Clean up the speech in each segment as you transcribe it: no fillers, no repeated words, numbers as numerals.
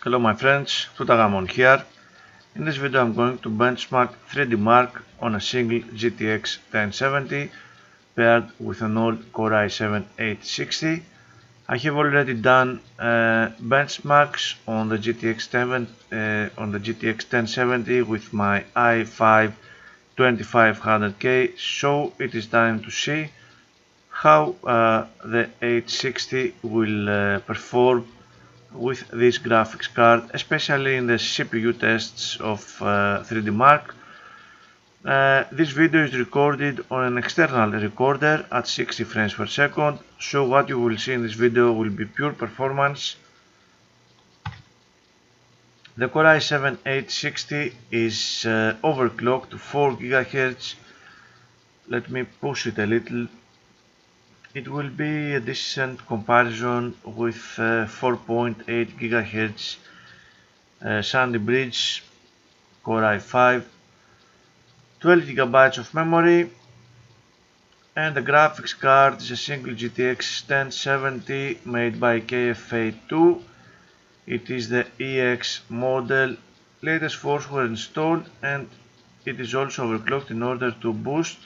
Hello my friends, Tutagamon here. In this video I'm going to benchmark 3Dmark on a single GTX 1070 paired with an old Core i7-860. I have already done benchmarks on the GTX 1070 with my i5 2500K, so it is time to see how the 860 will perform with this graphics card, especially in the CPU tests of 3Dmark. This video is recorded on an external recorder at 60 frames per second, so what you will see in this video will be pure performance. The Core i7-860 is overclocked to 4 GHz. Let me push it a little. It will be a decent comparison with 4.8 GHz Sandy Bridge Core i5, 12 GB of memory, and the graphics card is a single GTX 1070 made by KFA2. It is the EX model. Latest force were installed and it is also overclocked in order to boost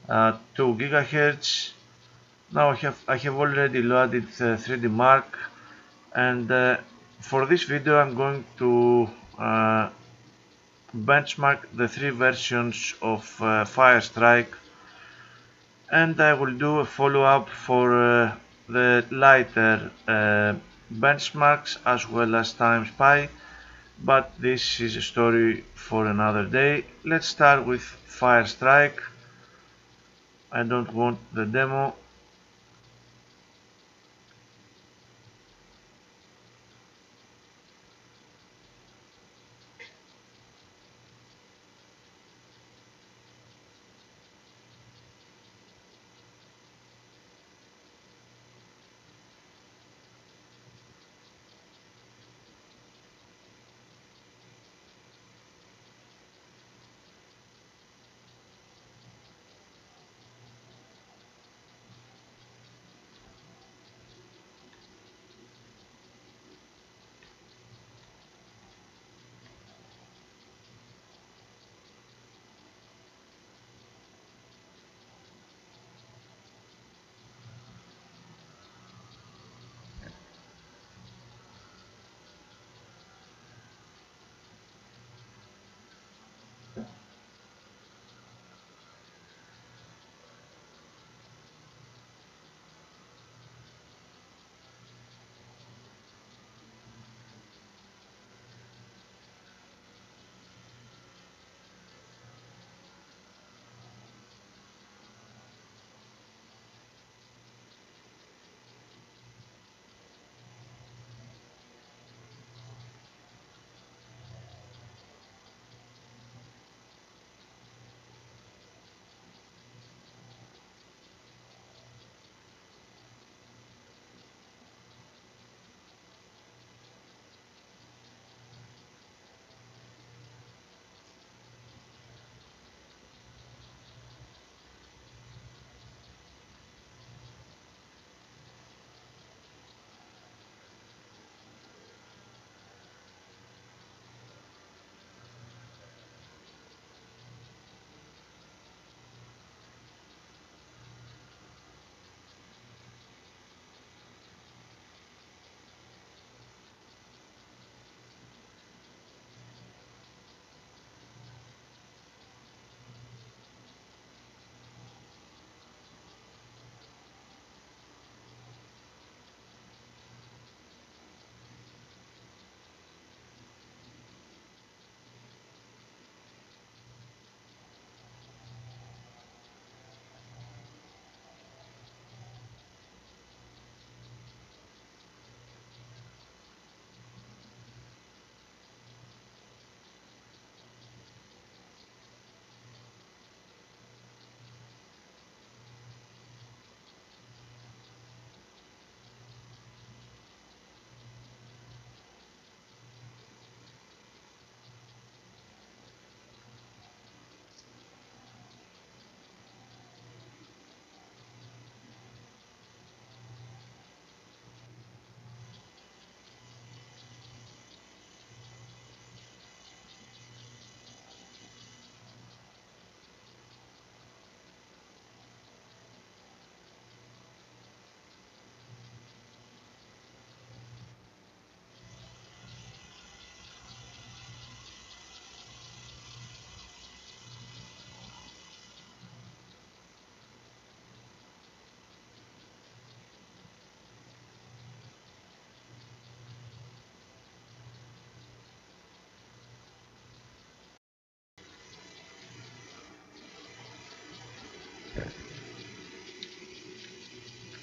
2 GHz. Now I have already loaded 3Dmark, and for this video I'm going to benchmark the three versions of Firestrike, and I will do a follow-up for the lighter benchmarks as well as time spy, but this is a story for another day. Let's start with Firestrike. I don't want the demo.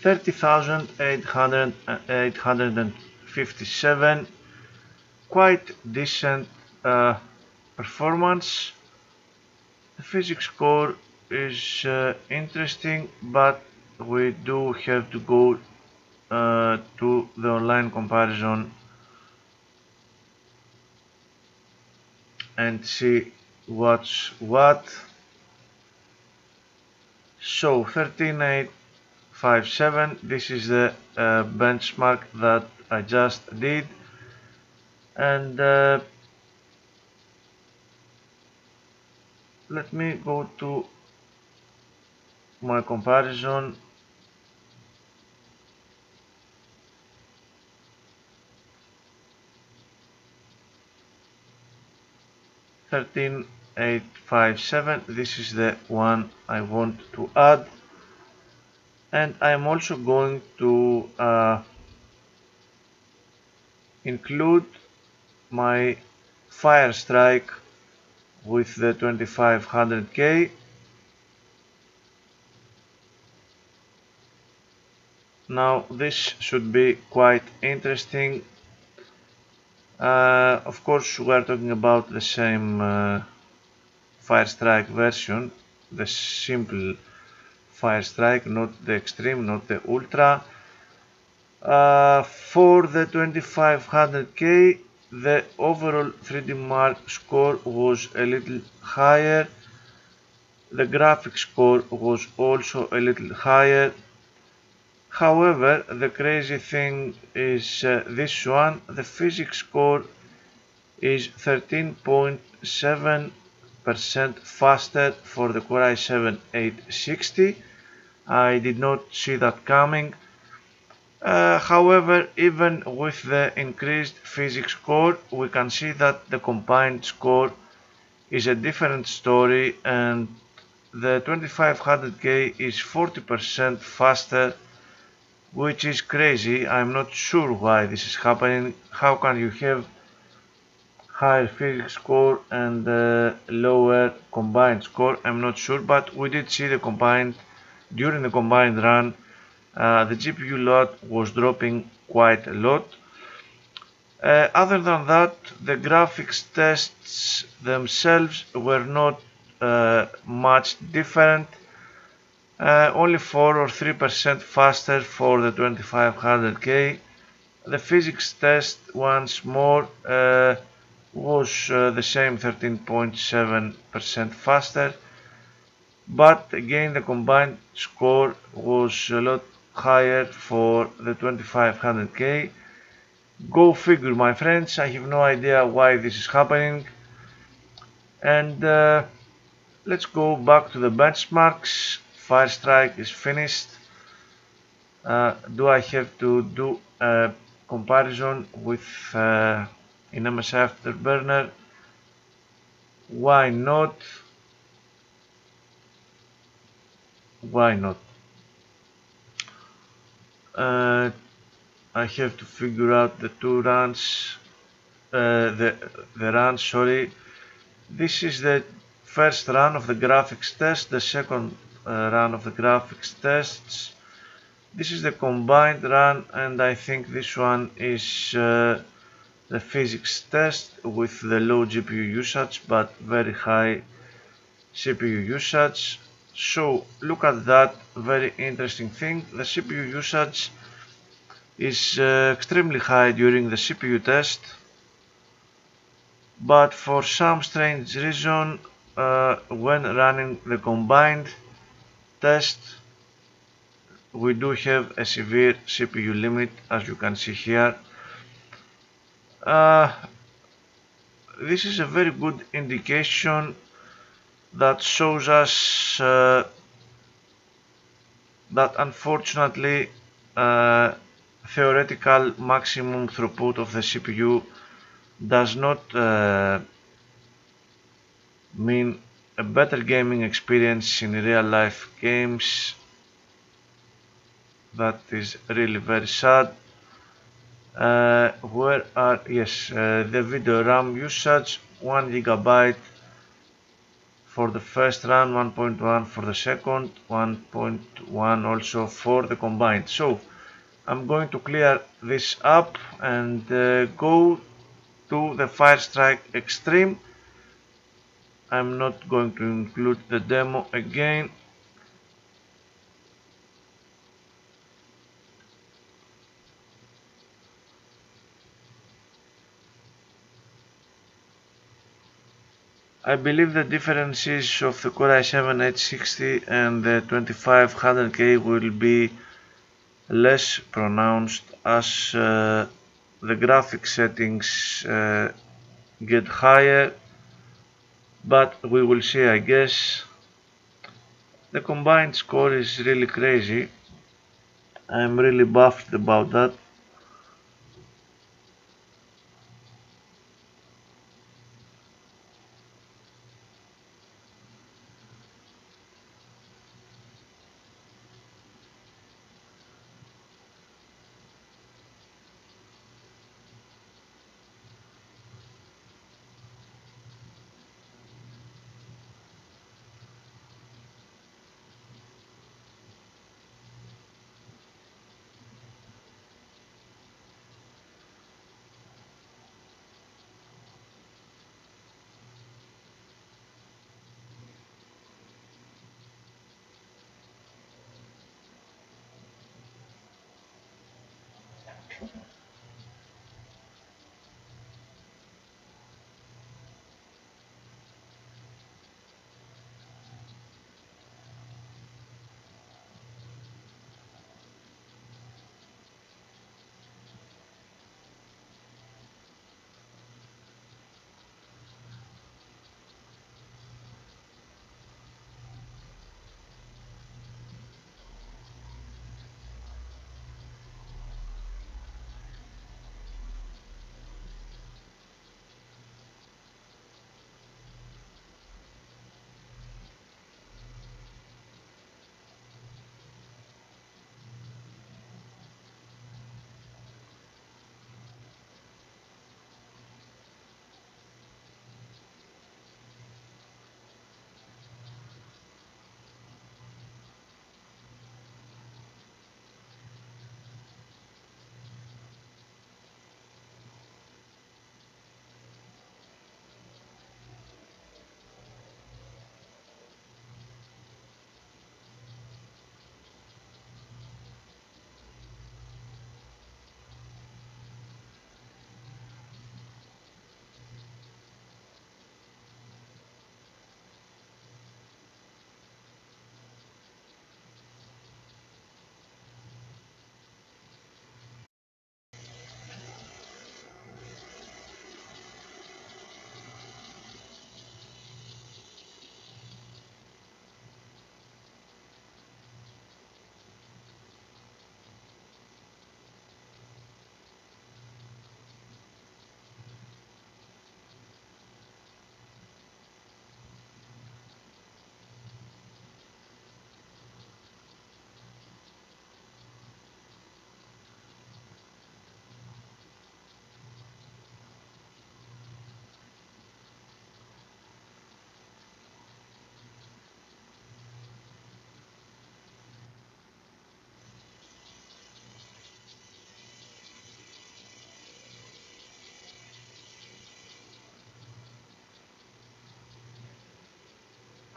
30,857, quite decent performance. The physics score is interesting, but we do have to go to the online comparison and see what's what. So 13857, this is the benchmark that I just did, and let me go to my comparison. Thirteen 857, this is the one I want to add, and I am also going to include my Fire Strike with the 2500K. Now this should be quite interesting. Of course we are talking about the same Fire Strike version, the simple Fire Strike, not the Extreme, not the Ultra. For the 2500K, the overall 3Dmark score was a little higher. The graphics score was also a little higher. However, the crazy thing is this one, the physics score is 13.7% faster for the Core i7-860. I did not see that coming. However, even with the increased physics score, we can see that the combined score is a different story, and the 2500K is 40% faster, which is crazy. I'm not sure why this is happening. How can you have higher physics score and lower combined score? I'm not sure, but we did see the combined during the combined run. The GPU load was dropping quite a lot. Other than that, the graphics tests themselves were not much different. Only 4 or 3% faster for the 2500K. The physics test once more was the same, 13.7% faster, but again the combined score was a lot higher for the 2500K. Go figure, my friends. I have no idea why this is happening. And let's go back to the benchmarks. Fire Strike is finished. Do I have to do a comparison with Enermax Afterburner? Why not? Why not? I have to figure out the two runs. The run, sorry. This is the first run of the graphics test, the second run of the graphics tests. This is the combined run, and I think this one is the physics test with the low GPU usage but very high CPU usage. So look at that very interesting thing. The CPU usage is extremely high during the CPU test, but for some strange reason when running the combined test we do have a severe CPU limit, as you can see here. This is a very good indication that shows us that unfortunately theoretical maximum throughput of the CPU does not mean a better gaming experience in real life games. That is really very sad. Where are, yes, the video RAM usage, 1 GB for the first run, 1.1 for the second, 1.1 also for the combined. So I'm going to clear this up and go to the Firestrike Extreme. I'm not going to include the demo again. I believe the differences of the Core i7-860 and the 2500K will be less pronounced as the graphic settings get higher, but we will see, I guess. The combined score is really crazy. I'm really buffed about that.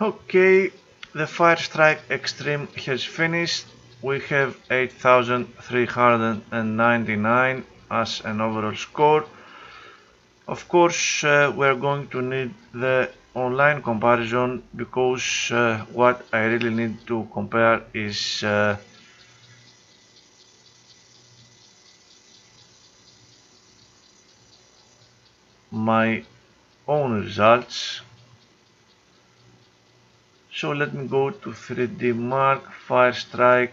Okay, the Firestrike Extreme has finished. We have 8399 as an overall score. Of course, we're going to need the online comparison because what I really need to compare is my own results. So let me go to 3Dmark Firestrike.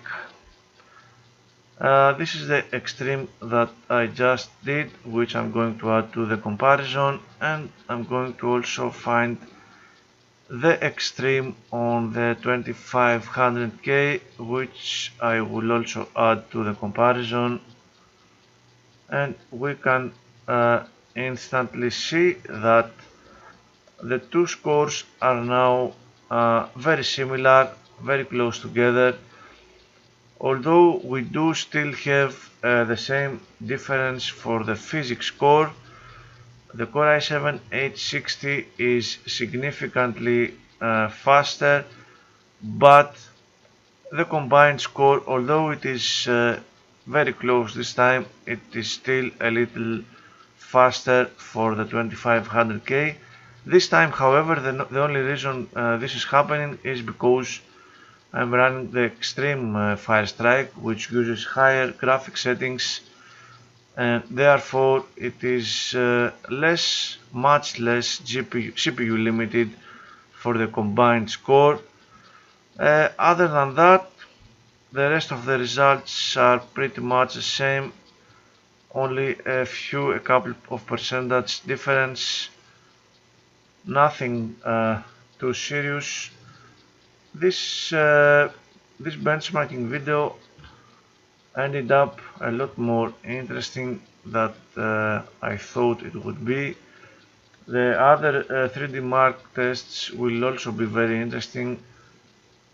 This is the extreme that I just did, which I'm going to add to the comparison, and I'm going to also find the extreme on the 2500K, which I will also add to the comparison, and we can instantly see that The two scores are now very similar, very close together, although we do still have the same difference for the physics score. The Core i7-860 is significantly faster, but the combined score, although it is very close this time, it is still a little faster for the 2500K. This time, however, the only reason this is happening is because I'm running the Extreme Firestrike, which uses higher graphic settings, and therefore it is much less CPU limited for the combined score. Other than that, the rest of the results are pretty much the same, only a couple of percentage difference, nothing too serious. This benchmarking video ended up a lot more interesting than I thought it would be. The other 3Dmark tests will also be very interesting,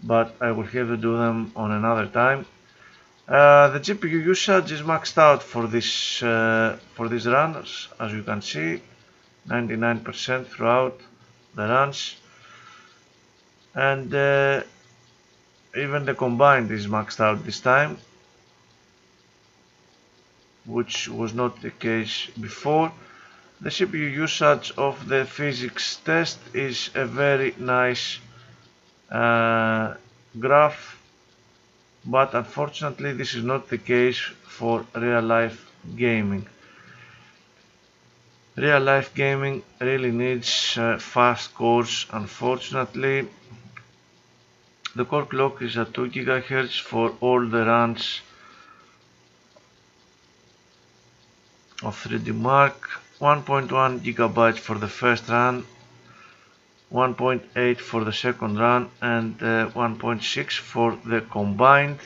but I will have to do them on another time. The GPU usage is maxed out for these runs, as you can see, 99% throughout the runs, and even the combined is maxed out this time, which was not the case before. The CPU usage of the physics test is a very nice graph, but unfortunately this is not the case for real-life gaming. Real-life gaming really needs fast cores. Unfortunately, the core clock is at 2 GHz for all the runs of 3Dmark, 1.1 GB for the first run, 1.8 for the second run, and 1.6 for the combined.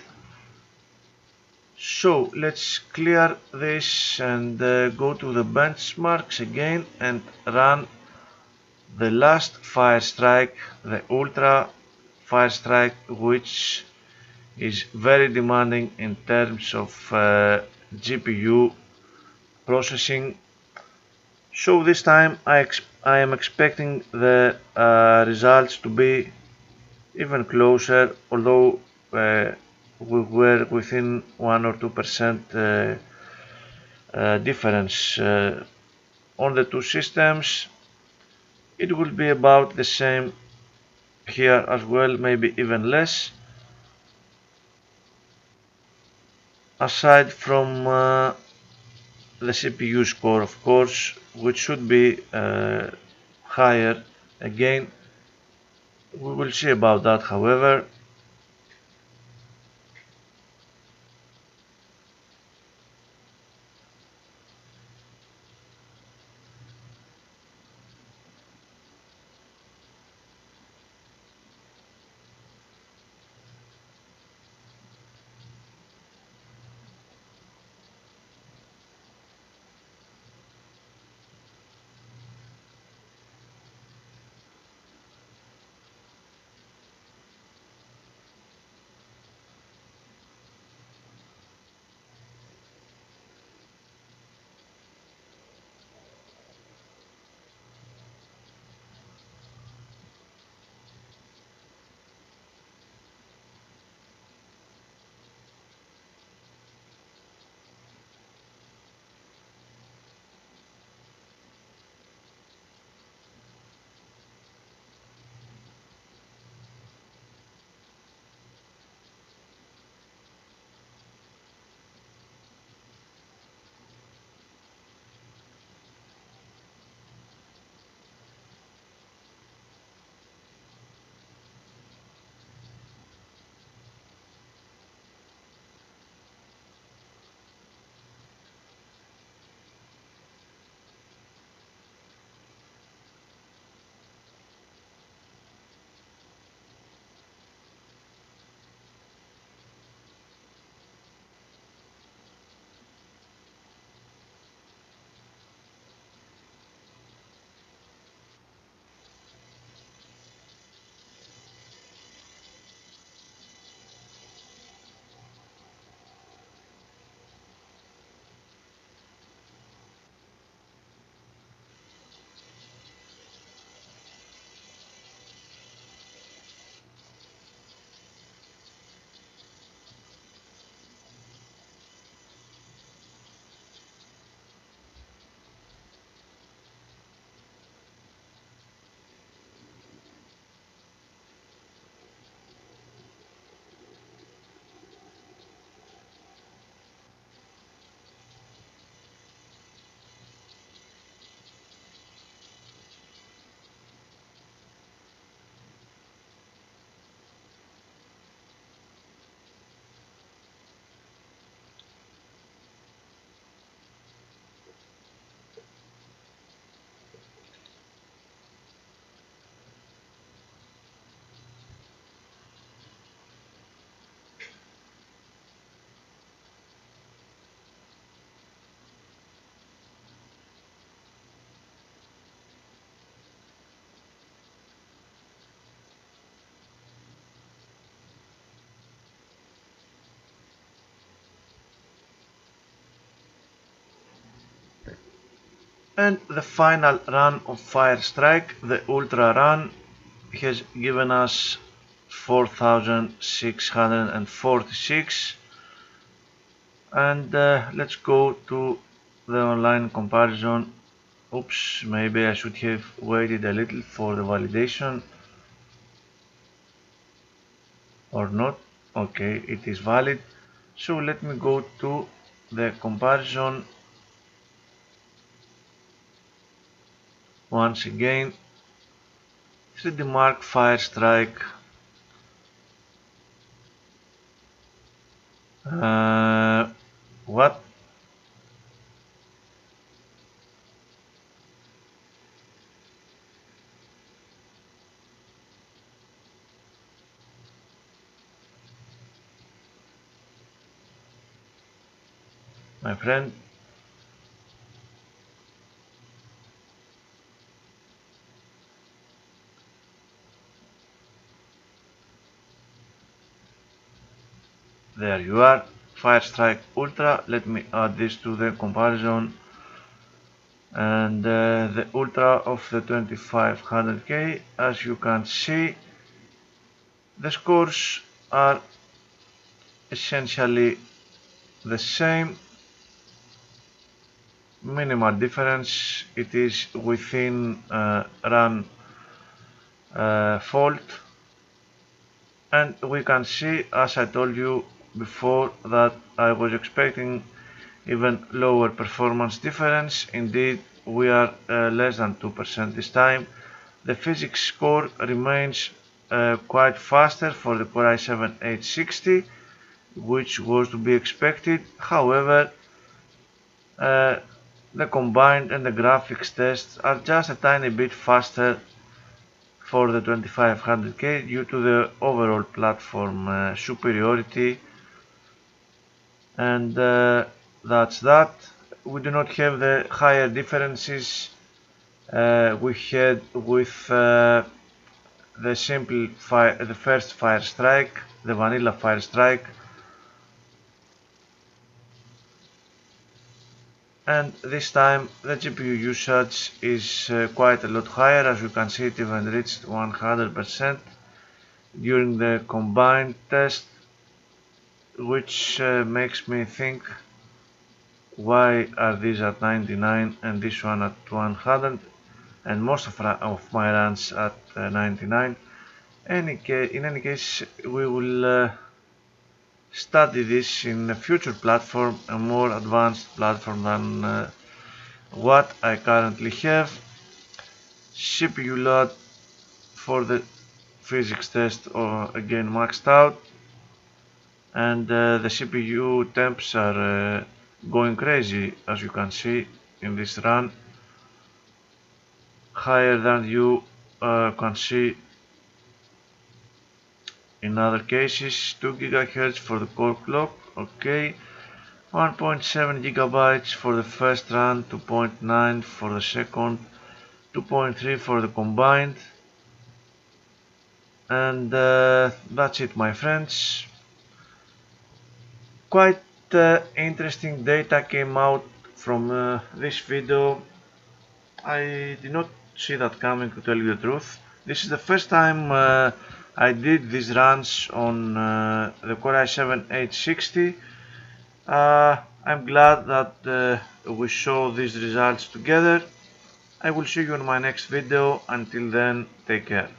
So let's clear this and go to the benchmarks again and run the last Firestrike, the Ultra Firestrike, which is very demanding in terms of GPU processing. So this time I am expecting the results to be even closer, although we were within 1 or 2% difference on the two systems. It will be about the same here as well, maybe even less, aside from the CPU score, of course, which should be higher again. We will see about that, however. And the final run of Firestrike, the Ultra run, has given us 4646, and let's go to the online comparison. Oops, maybe I should have waited a little for the validation, or not. Okay, it is valid. So let me go to the comparison once again. 3Dmark Firestrike. What? My friend? There you are. Firestrike Ultra. Let me add this to the comparison. And the Ultra of the 2500K, as you can see, the scores are essentially the same. Minimal difference. It is within run fault, and we can see, as I told you before, that I was expecting even lower performance difference. Indeed, we are less than 2% this time. The physics score remains quite faster for the Core i7-860, which was to be expected. However, the combined and the graphics tests are just a tiny bit faster for the 2500K due to the overall platform superiority, and that's that. We do not have the higher differences we had with the first Firestrike, the vanilla Firestrike, and this time the GPU usage is quite a lot higher. As you can see, it even reached 100% during the combined test, which makes me think, why are these at 99 and this one at 100 and most of my runs at 99? In any case, we will study this in a future platform, a more advanced platform than what I currently have. CPU load for the physics test again maxed out, and the CPU temps are going crazy, as you can see in this run, higher than you can see in other cases. 2 GHz for the core clock, okay, 1.7 gigabytes for the first run, 2.9 for the second, 2.3 for the combined, and that's it, my friends. Quite interesting data came out from this video. I did not see that coming, to tell you the truth. This is the first time I did these runs on the Core i7-860. I'm glad that we show these results together. I will see you in my next video. Until then, take care.